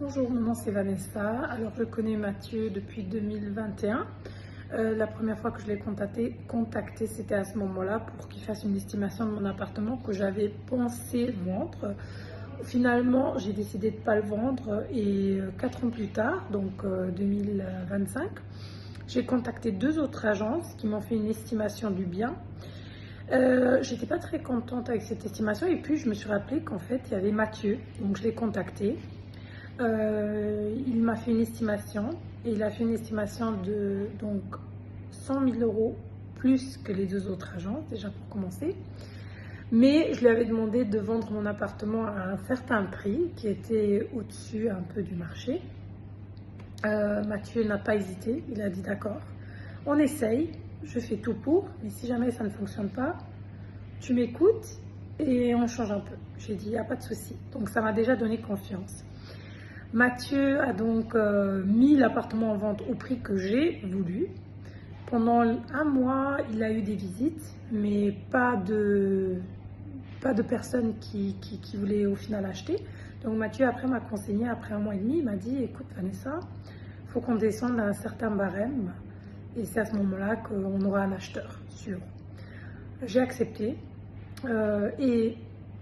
Bonjour, mon nom c'est Vanessa. Alors je connais Mathieu depuis 2021. La première fois que je l'ai contacté, c'était à ce moment-là pour qu'il fasse une estimation de mon appartement que j'avais pensé vendre. Finalement, j'ai décidé de ne pas le vendre et 4 ans plus tard, donc 2025, j'ai contacté deux autres agences qui m'ont fait une estimation du bien. J'étais pas très contente avec cette estimation et puis je me suis rappelé qu'en fait il y avait Mathieu, donc je l'ai contacté. Il m'a fait une estimation et il a fait une estimation de donc 100 000 euros plus que les deux autres agences, déjà pour commencer. Mais je lui avais demandé de vendre mon appartement à un certain prix qui était au-dessus un peu du marché. Mathieu n'a pas hésité, il a dit d'accord, on essaye, je fais tout pour, mais si jamais ça ne fonctionne pas, tu m'écoutes et on change un peu. J'ai dit, il n'y a pas de souci. Donc ça m'a déjà donné confiance. Mathieu a donc mis l'appartement en vente au prix que j'ai voulu. Pendant un mois, il a eu des visites, mais pas de personnes qui voulaient au final acheter. Donc Mathieu, après, m'a conseillé, après un mois et demi, il m'a dit, écoute Vanessa, il faut qu'on descende à un certain barème. Et c'est à ce moment-là qu'on aura un acheteur, sûr. J'ai accepté. Et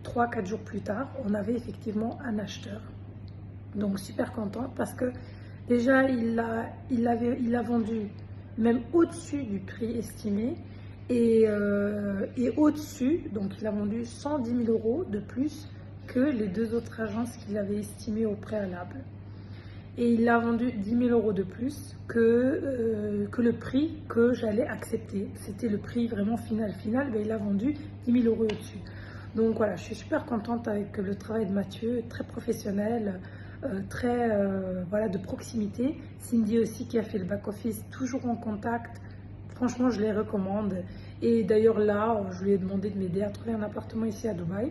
3-4 jours plus tard, on avait effectivement un acheteur. Donc super contente parce que déjà il a vendu même au-dessus du prix estimé et au-dessus, donc il a vendu 110 000 euros de plus que les deux autres agences qu'il avait estimées au préalable. Et il a vendu 10 000 euros de plus que le prix que j'allais accepter. C'était le prix vraiment final, mais il a vendu 10 000 euros au-dessus. Donc voilà, je suis super contente avec le travail de Mathieu, très professionnel, très voilà, de proximité. Cindy aussi qui a fait le back-office, toujours en contact. Franchement, je les recommande. Et d'ailleurs là, je lui ai demandé de m'aider à trouver un appartement ici à Dubaï.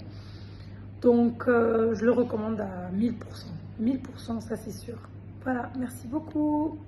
Donc je le recommande à 1000%. 1000%, ça c'est sûr. Voilà, merci beaucoup.